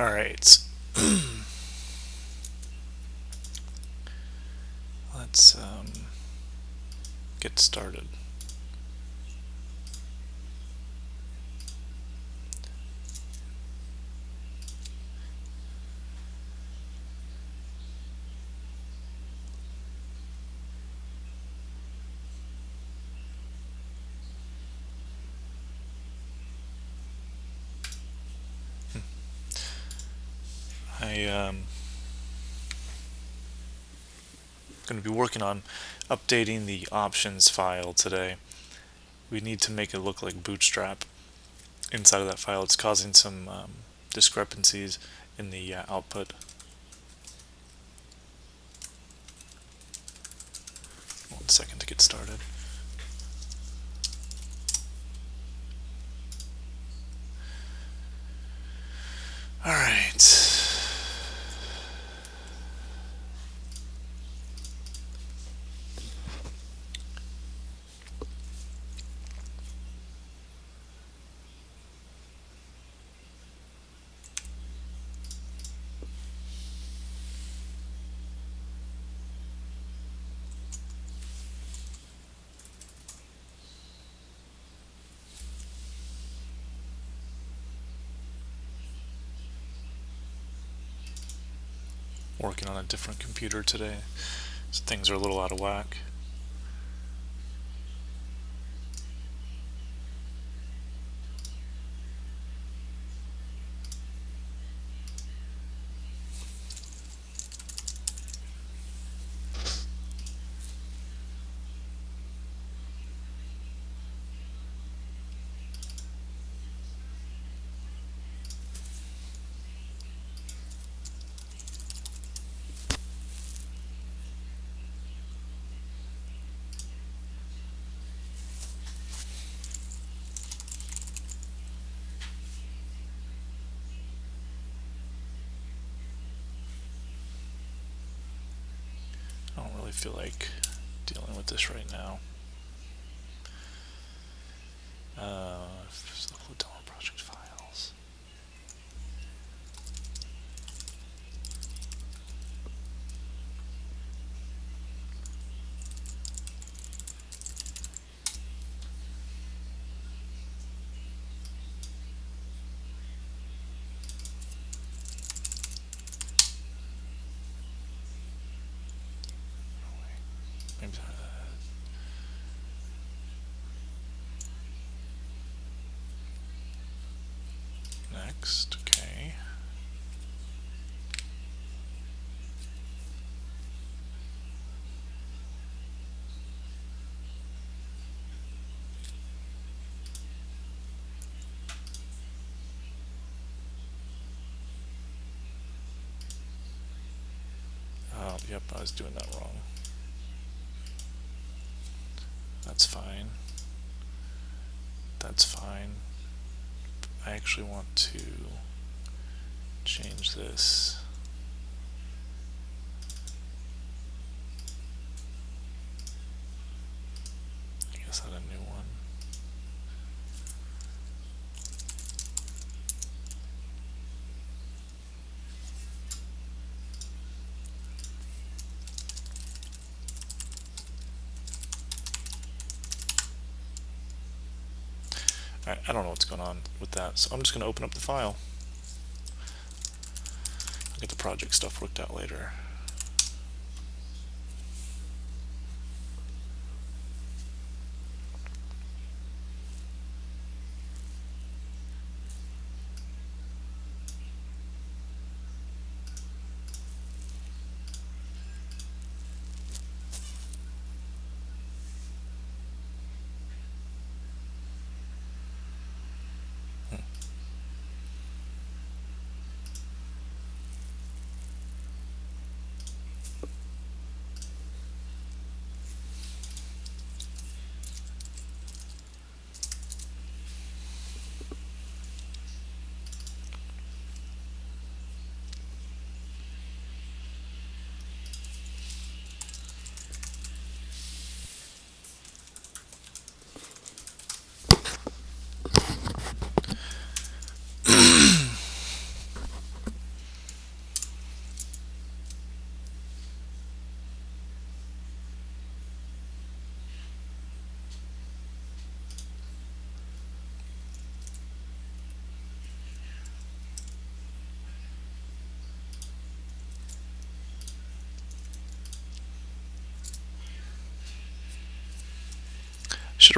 All right. Let's get started. I'm going to be working on updating the options file today. We need to make it look like Bootstrap inside of that file. It's causing some discrepancies in the output. 1 second to get started. All right. Working on a different computer today, so things are a little out of whack. I don't really feel like dealing with this right now. Hotel project files. Maybe next, okay. Oh, yep, I was doing that wrong. That's fine. That's fine. I actually want to change this. I guess add a new one. Alright, I don't know what's going on with that, so I'm just going to open up the file. I'll get the project stuff worked out later.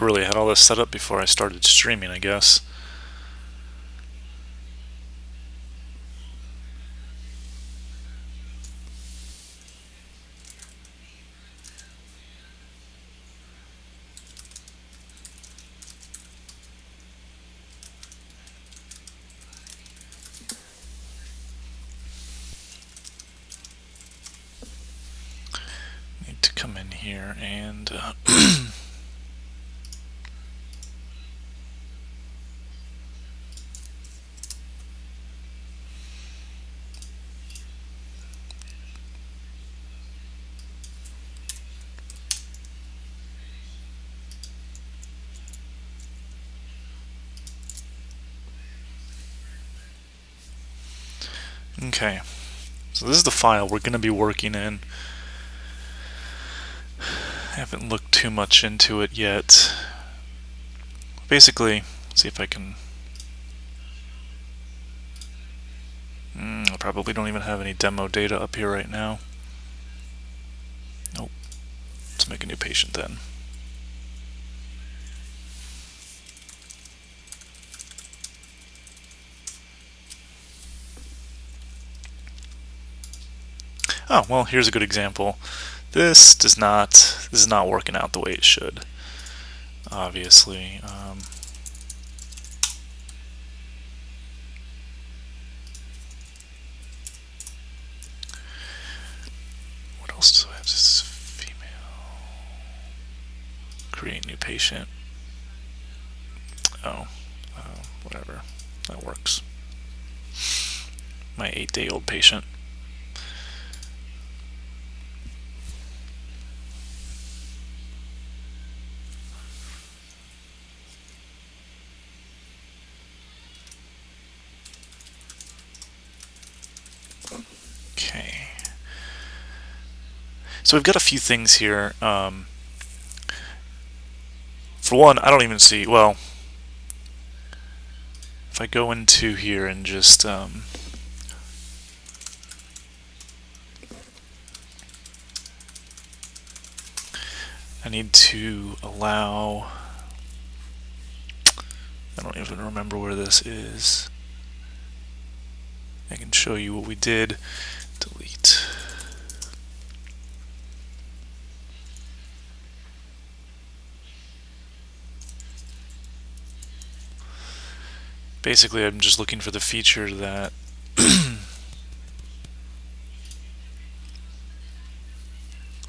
have really had all this set up before I started streaming, I guess. Need to come in here and okay, so this is the file we're going to be working in. I haven't looked too much into it yet. Basically, let's see if I can... I probably don't even have any demo data up here right now. Nope. Let's make a new patient then. Oh, well, here's a good example. This is not working out the way it should, obviously. What else do I have? This is female. Create new patient. Oh, whatever. That works. My 8-day-old patient. Okay. So we've got a few things here. For one, I don't even see, well, if I go into here and just I need to allow, I don't even remember where this is. I can show you what we did. Delete. Basically, I'm just looking for the feature that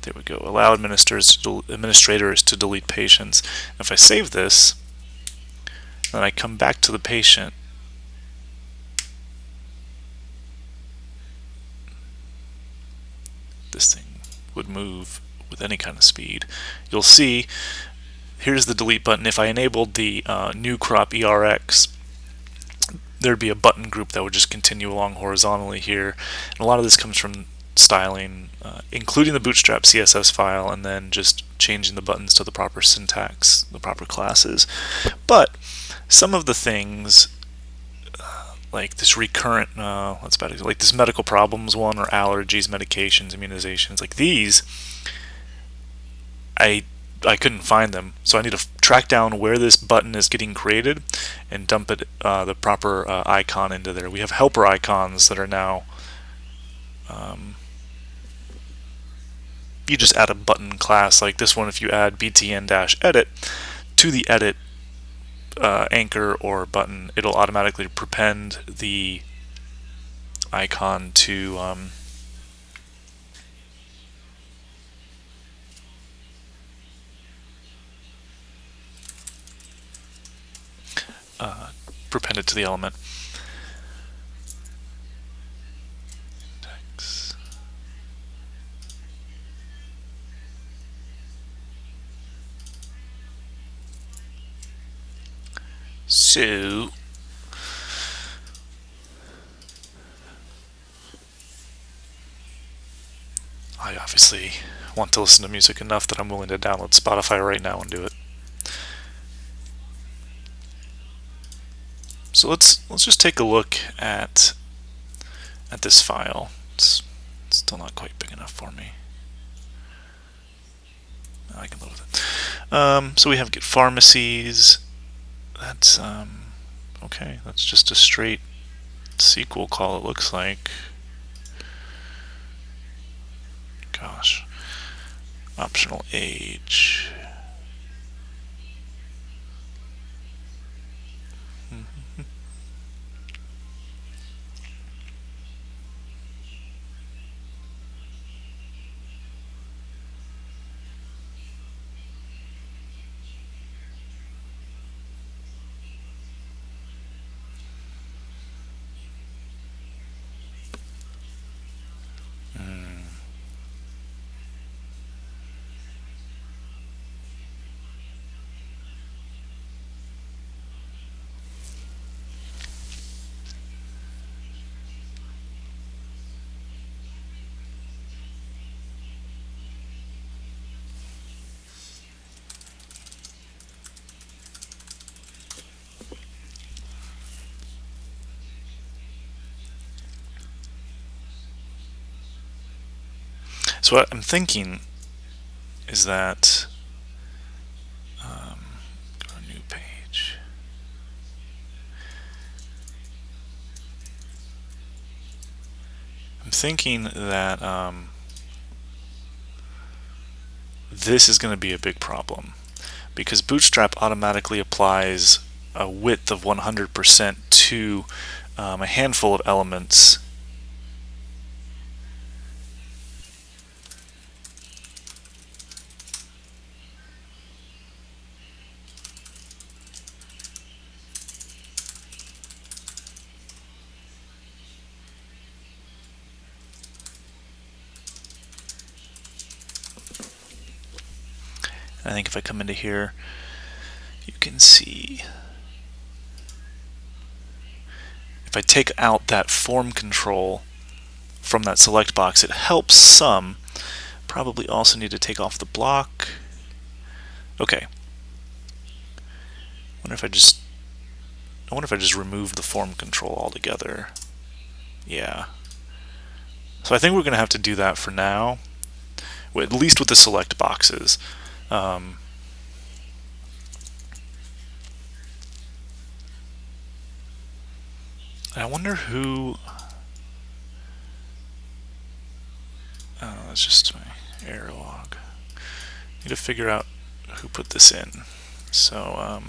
there we go. Allow administrators to delete patients. If I save this, then I come back to the patient. This thing would move with any kind of speed. You'll see, here's the delete button. If I enabled the new crop ERX, there'd be a button group that would just continue along horizontally here. And a lot of this comes from styling, including the Bootstrap CSS file, and then just changing the buttons to the proper syntax, the proper classes. But some of the things, like this recurrent, what's bad, like this medical problems one, or allergies, medications, immunizations, like these, I couldn't find them, so I need to track down where this button is getting created and dump it, the proper icon into there. We have helper icons that are now, you just add a button class like this one. If you add btn-edit to the edit anchor or button, it'll automatically prepend the icon to prepend it to the element. Text. So I obviously want to listen to music enough that I'm willing to download Spotify right now and do it. So let's just take a look at this file. It's still not quite big enough for me. I can live with it. So we have get pharmacies. That's okay. That's just a straight SQL call, it looks like. Gosh. Optional age. So what I'm thinking is that go to a new page. I'm thinking that this is going to be a big problem because Bootstrap automatically applies a width of 100% to a handful of elements. I think if I come into here, you can see if I take out that form control from that select box, it helps some. Probably also need to take off the block. Okay. I wonder if I just remove the form control altogether. Yeah. So I think we're going to have to do that for now, at least with the select boxes. I wonder who... Oh, that's just my error log. Need to figure out who put this in. So,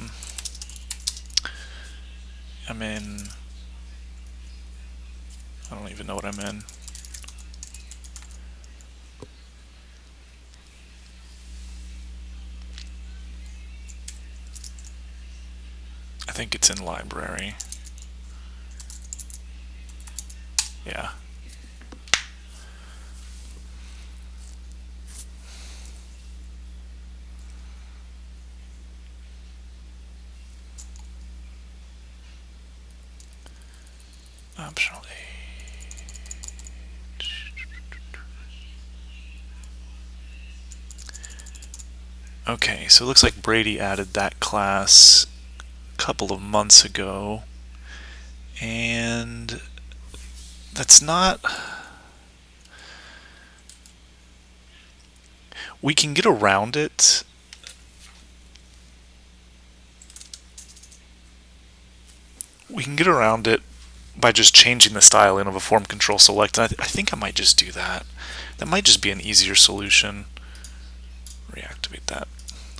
I'm in... I don't even know what I'm in. I think it's in library. Yeah. Optional age. Okay, so it looks like Brady added that class a couple of months ago, and that's not... We can get around it. We can get around it by just changing the styling of a form control select. I think I might just do that. That might just be an easier solution. Reactivate that.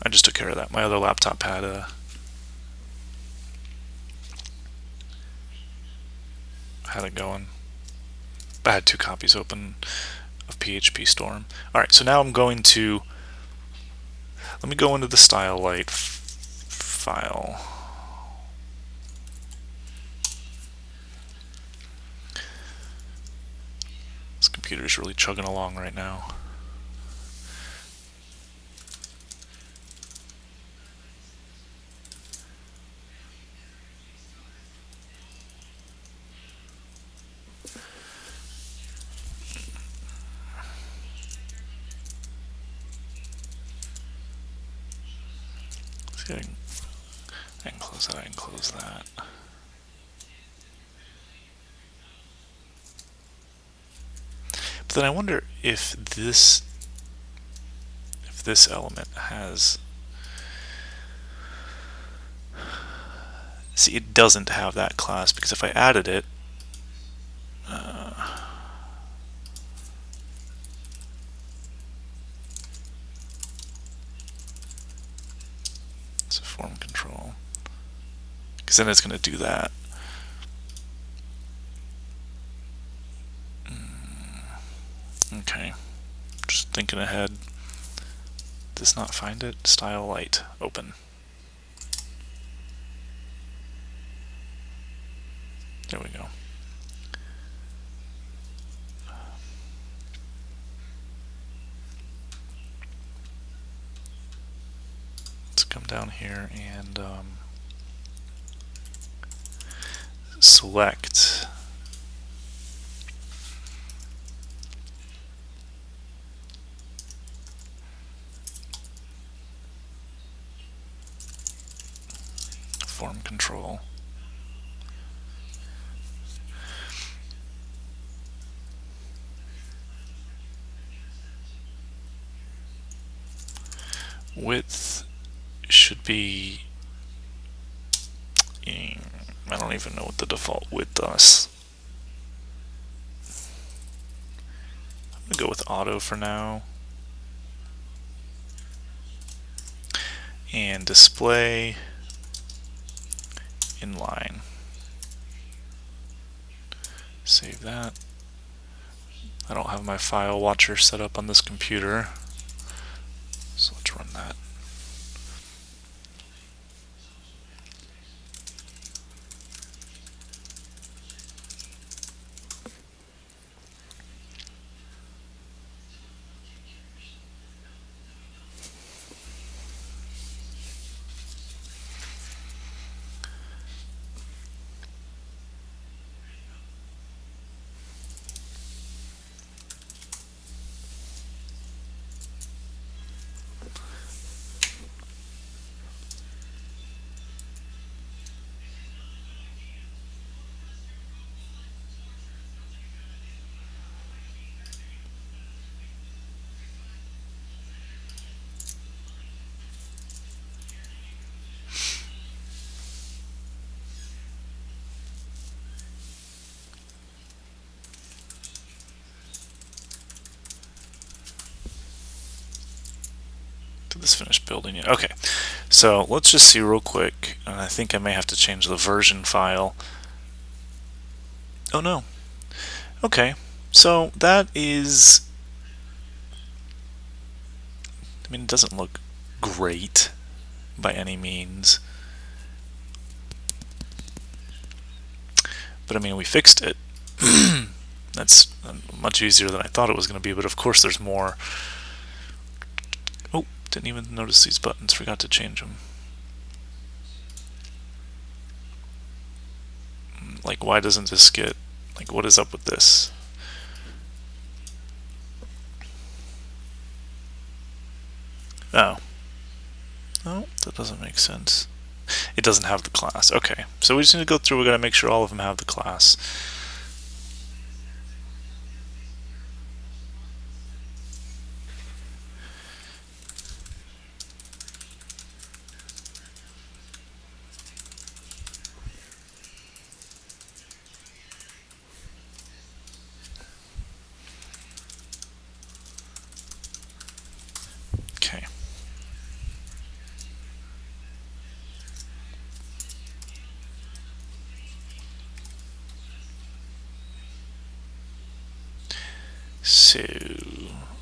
I just took care of that. My other laptop had it going. I had 2 copies open of PHP Storm. Alright, so now I'm going to... Let me go into the style light file. This computer's really chugging along right now. I can close that, I can close that. But then I wonder if if this element has, see, it doesn't have that class, because if I added it, it's a form control, because then it's going to do that. Okay, just thinking ahead. Does not find it. Style light, open. There we go. Let's come down here and select form control. Width should be, I don't even know what the default width does. I'm going to go with auto for now. And display inline. Save that. I don't have my file watcher set up on this computer, so let's run that. Did this finish building yet? Okay, so let's just see real quick. I think I may have to change the version file. Oh no. Okay, so that is, I mean, it doesn't look great by any means, but I mean, we fixed it. That's much easier than I thought it was going to be, but of course there's more. Oh, didn't even notice these buttons, forgot to change them. Like, why doesn't this get, like, what is up with this? Oh. Oh, that doesn't make sense. It doesn't have the class. Okay, so we just need to go through, we got to make sure all of them have the class. Okay. So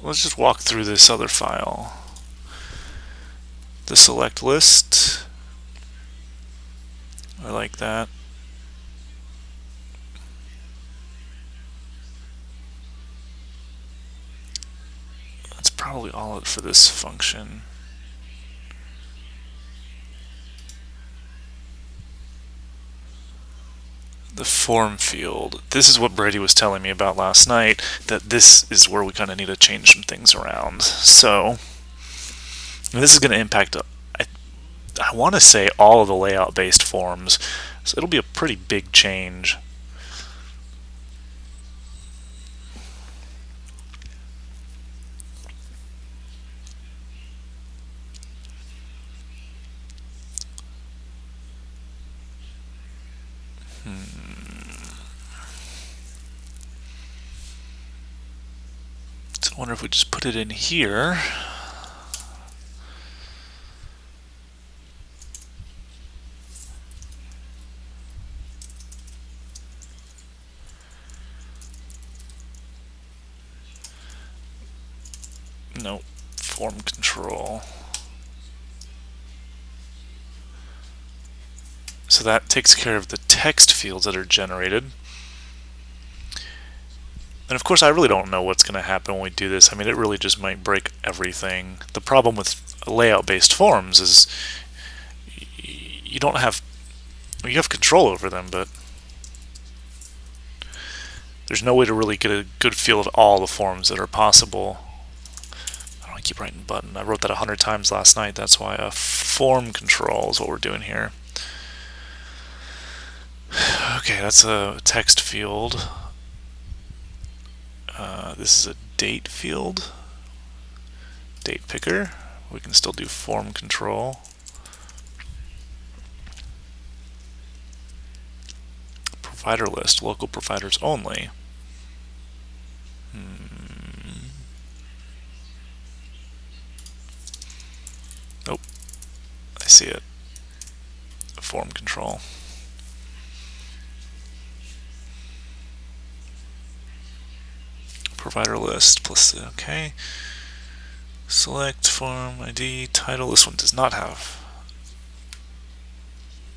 let's just walk through this other file. The select list. I like that. That's probably all for this function. The form field. This is what Brady was telling me about last night, that this is where we kind of need to change some things around. So this is going to impact, I want to say, all of the layout based forms. So it'll be a pretty big change. So I wonder if we just put it in here. Nope, form control. So that takes care of the text fields that are generated. And of course, I really don't know what's going to happen when we do this. I mean, it really just might break everything. The problem with layout-based forms is you don't have, you have control over them, but there's no way to really get a good feel of all the forms that are possible. I don't want to keep writing button. I wrote that 100 times last night. That's why a form control is what we're doing here. Okay, that's a text field. This is a date field. Date picker. We can still do form control. Provider list, local providers only. Nope, I see it. Form control. Provider list plus, okay. Select form ID title. This one does not have.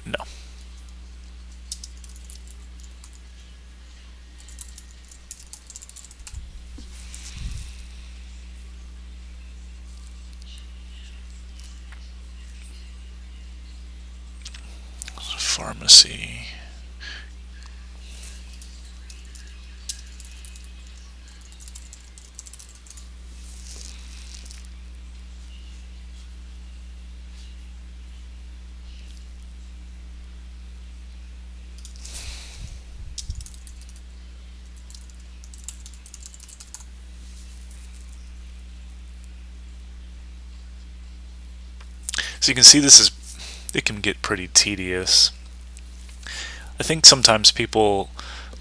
No. Pharmacy. So you can see it can get pretty tedious. I think sometimes people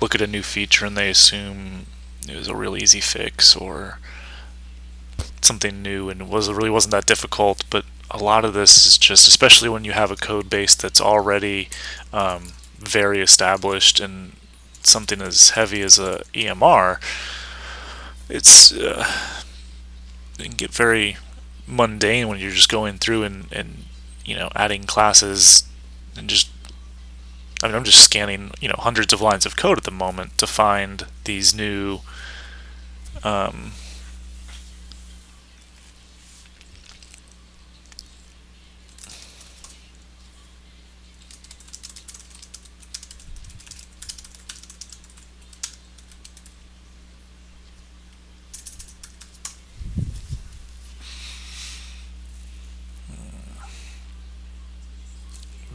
look at a new feature and they assume it was a real easy fix or something new and really wasn't that difficult, but a lot of this is just, especially when you have a code base that's already very established and something as heavy as a EMR, it can get very mundane when you're just going through and adding classes and just, I mean, I'm just scanning hundreds of lines of code at the moment to find these new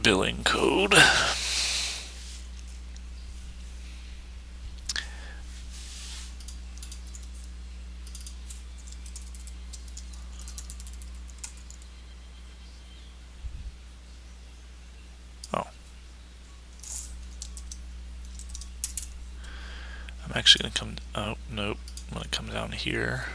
billing code. Oh. I'm actually going to come, oh, nope, I'm going to come down here.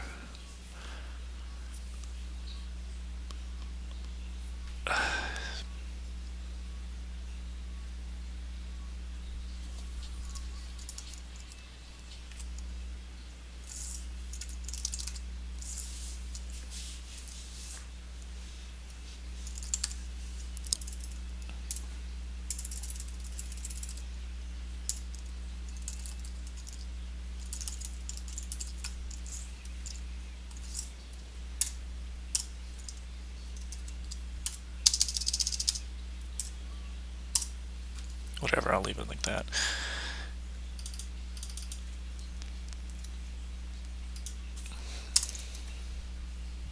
Whatever, I'll leave it like that.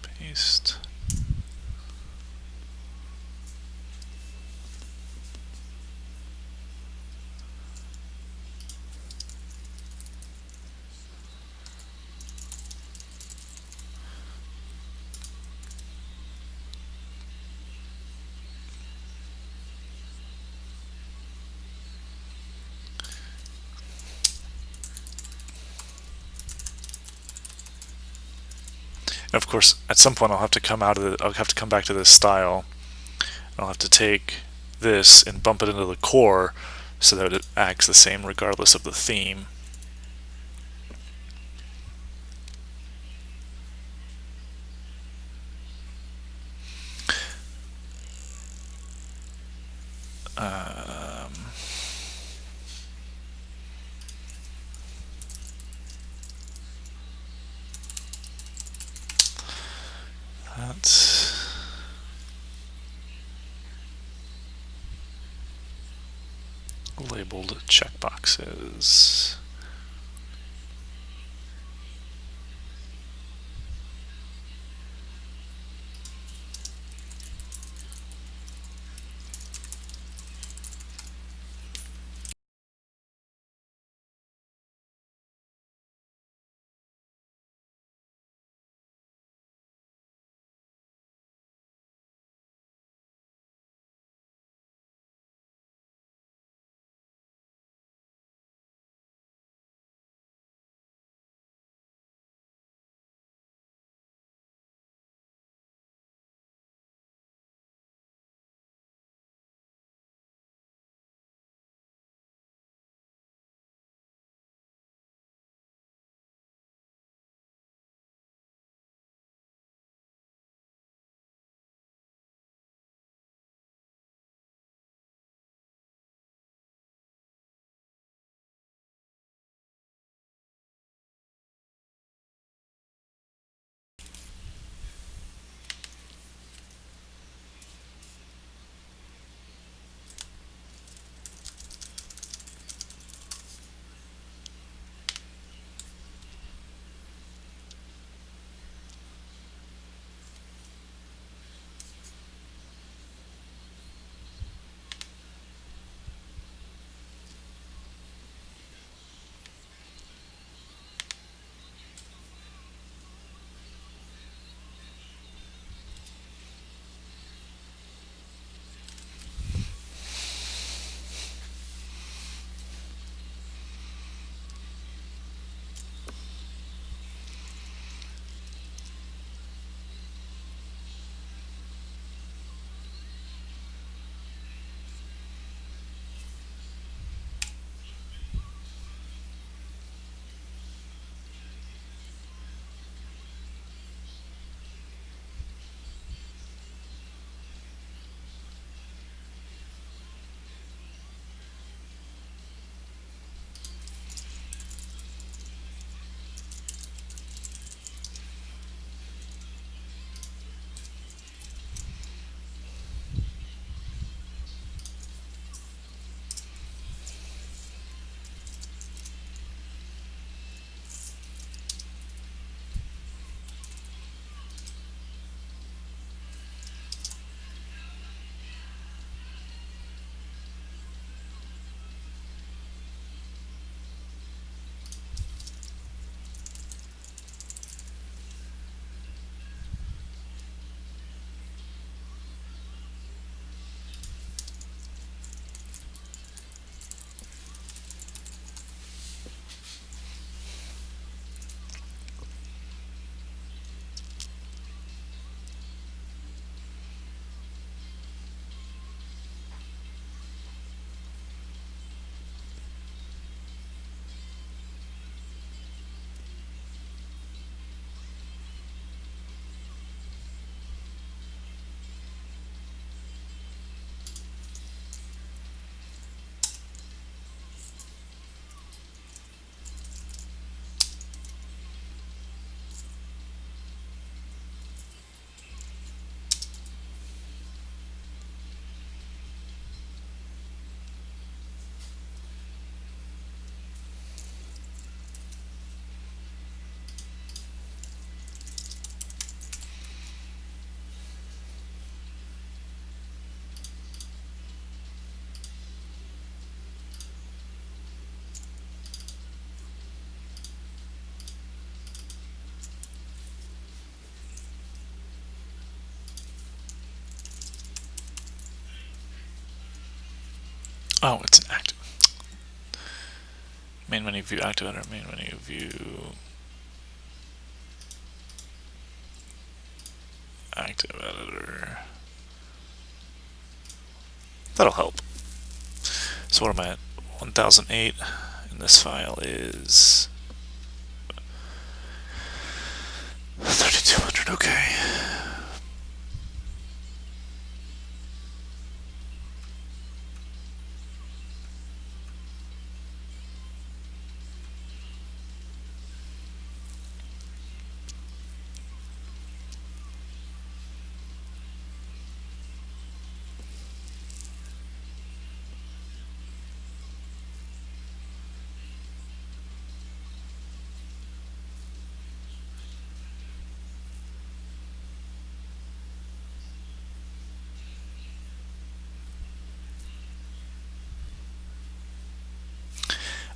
Paste. Of course, at some point I'll have to come back to this style. I'll have to take this and bump it into the core so that it acts the same regardless of the theme. That's labeled checkboxes. Oh, it's an active. Main menu view active editor, main menu view. active editor. That'll help. So what am I at? 1008, and this file is 3200. Okay.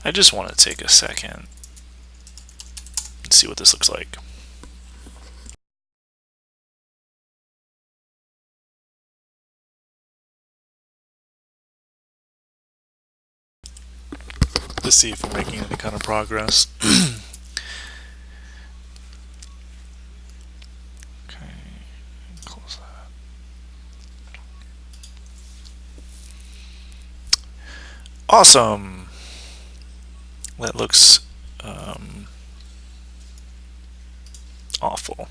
I just want to take a second and see what this looks like. To see if we're making any kind of progress. Okay, close that. Awesome. That looks awful.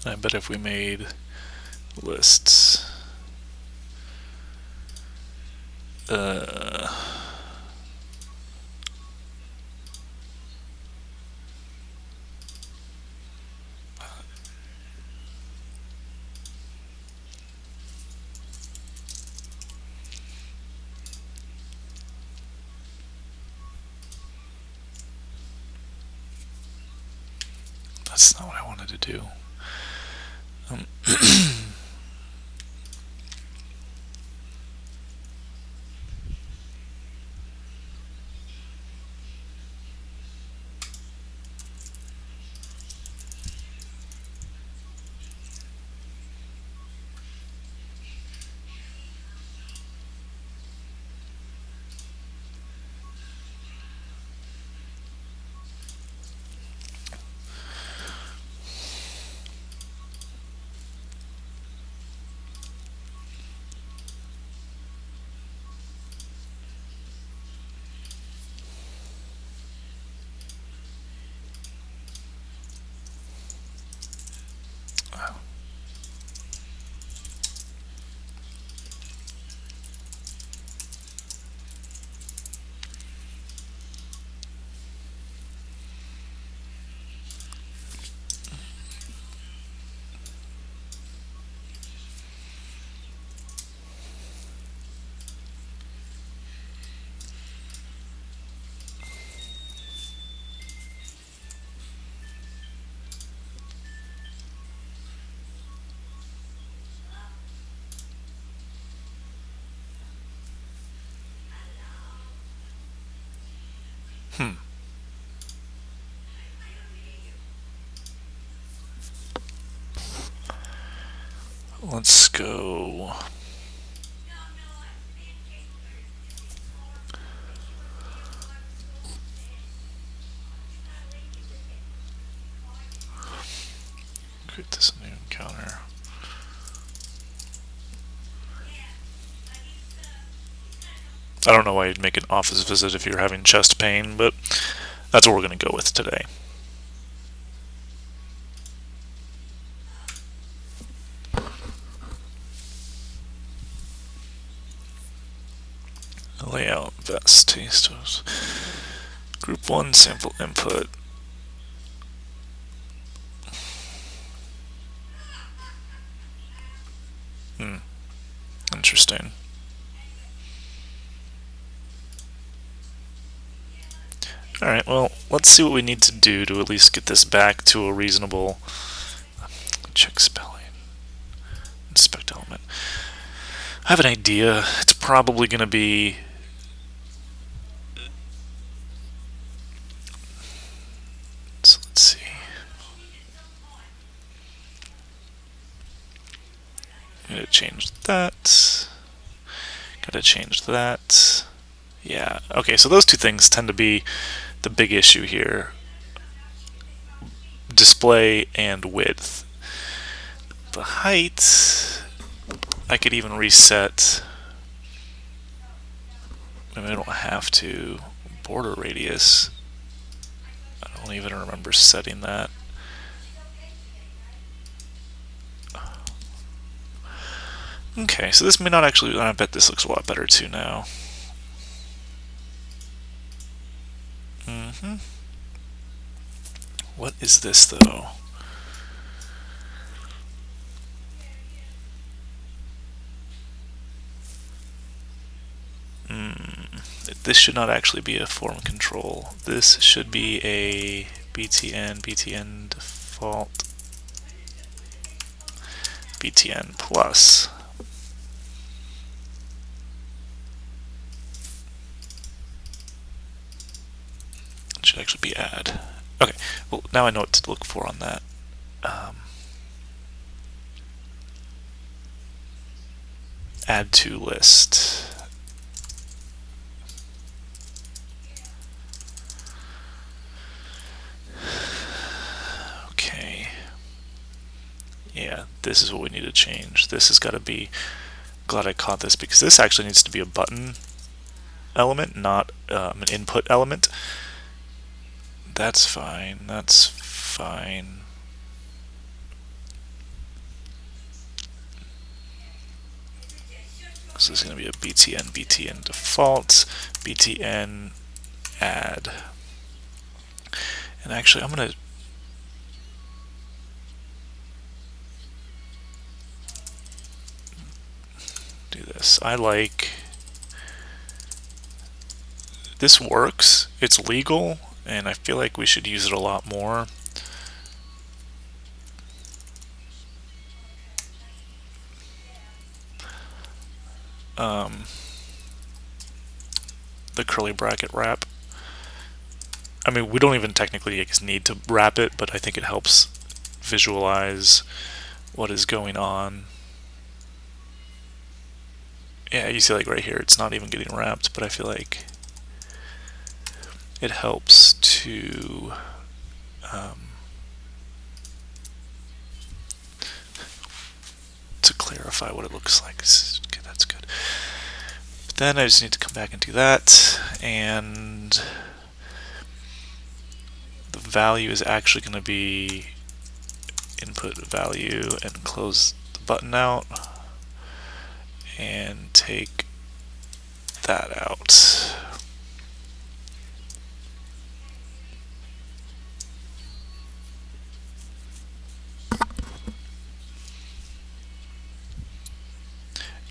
I bet if we made lists, that's not what I wanted to do. Let's go. Create this new encounter. I don't know why you'd make an office visit if you're having chest pain, but that's what we're going to go with today. Layout, best taste of group 1 sample input. Interesting. Alright, well, let's see what we need to do to at least get this back to a reasonable... Check spelling. Inspect element. I have an idea. It's probably going to be... So let's see. Gotta change that. Gotta change that. Yeah, okay, so those two things tend to be the big issue here. Display and width. The height, I could even reset. Maybe I don't have to. Border radius, I don't even remember setting that. Okay, so this may not actually, I bet this looks a lot better too now. What is this though? This should not actually be a form control. This should be a btn default, btn plus. It should actually be add. Okay, well now I know what to look for on that. Add to list. Okay. Yeah, this is what we need to change. This has got to be, glad I caught this, because this actually needs to be a button element, not an input element. That's fine, that's fine. So this is going to be a btn default, btn add. And actually, I'm going to do this. I like, this works, it's legal, and I feel like we should use it a lot more. The curly bracket wrap. I mean, we don't even technically need to wrap it, but I think it helps visualize what is going on. Yeah, you see like right here, it's not even getting wrapped, but I feel like it helps to clarify what it looks like. Okay, that's good. But then I just need to come back and do that, and the value is actually going to be input value, and close the button out and take that out.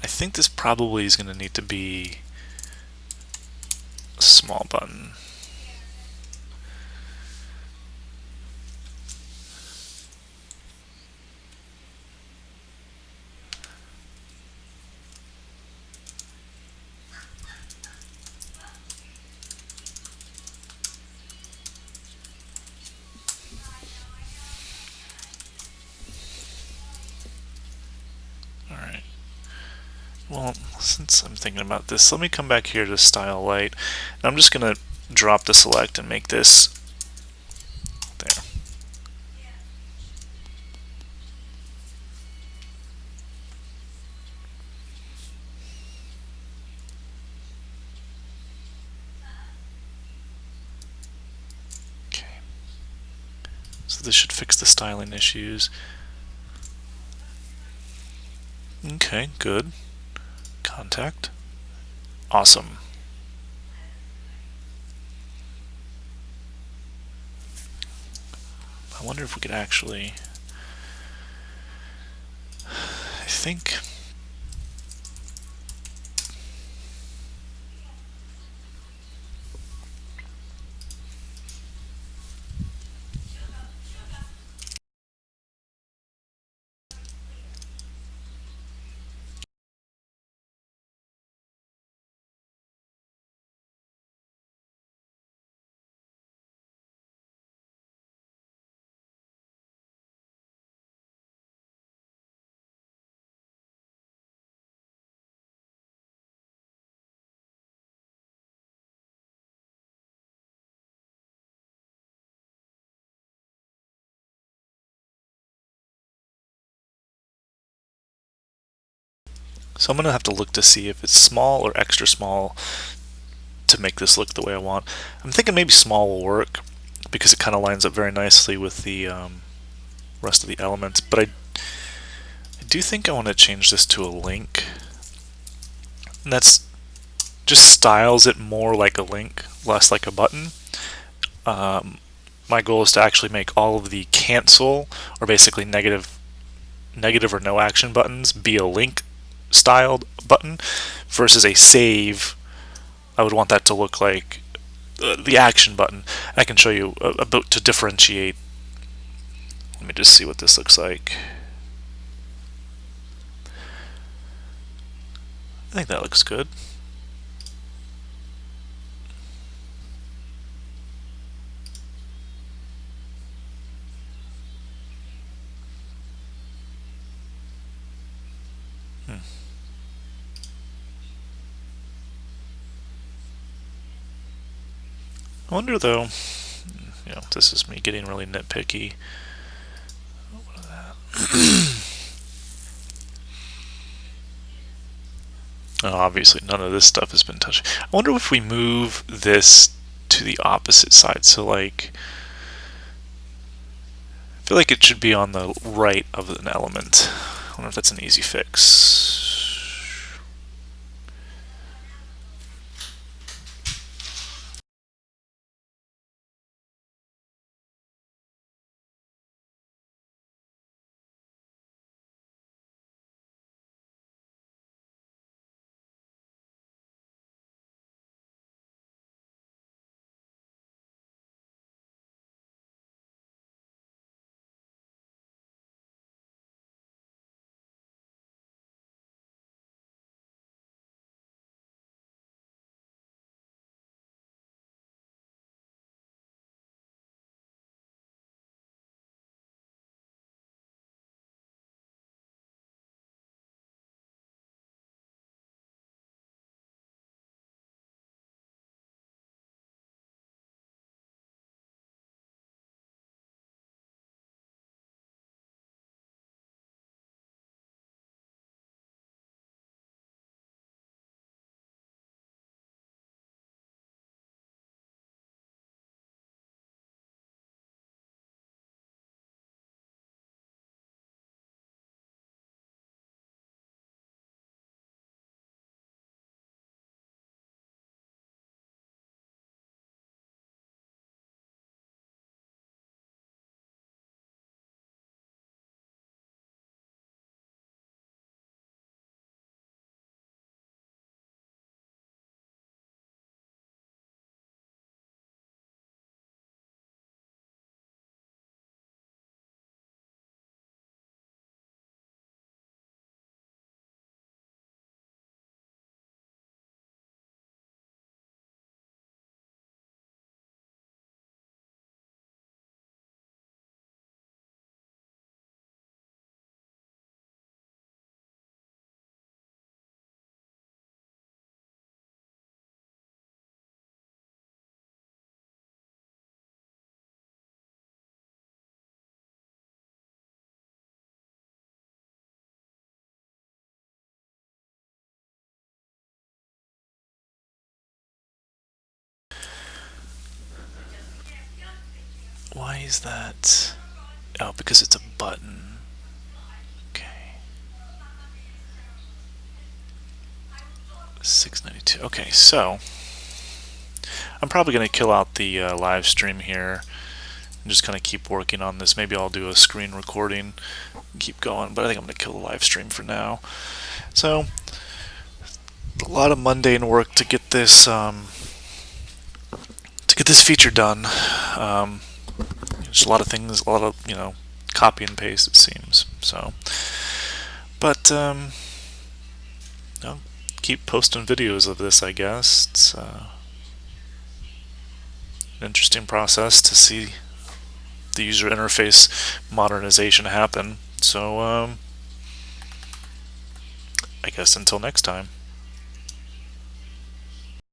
I think this probably is going to need to be a small button. Alright. Well, since I'm thinking about this, let me come back here to style light. And I'm just going to drop the select and make this there. Okay. So this should fix the styling issues. Okay, good. Contact. Awesome. I wonder if we could actually, I think So I'm going to have to look to see if it's small or extra small to make this look the way I want. I'm thinking maybe small will work because it kind of lines up very nicely with the rest of the elements, but I do think I want to change this to a link. And that's just styles it more like a link, less like a button. My goal is to actually make all of the cancel, or basically negative or no action buttons, be a link styled button versus a save. I would want that to look like the action button. I can show you a bit to differentiate. Let me just see what this looks like. I think that looks good. I wonder though, this is me getting really nitpicky. Oh, obviously none of this stuff has been touched. I wonder if we move this to the opposite side, so like, I feel like it should be on the right of an element. I wonder if that's an easy fix. Why is that? Oh, because it's a button. Okay. 692. Okay, so I'm probably going to kill out the live stream here and just kind of keep working on this. Maybe I'll do a screen recording and keep going, but I think I'm going to kill the live stream for now. So, a lot of mundane work to get this feature done. There's a lot of things, a lot of copy and paste, it seems. So, but keep posting videos of this, I guess. It's an interesting process to see the user interface modernization happen. So, I guess until next time.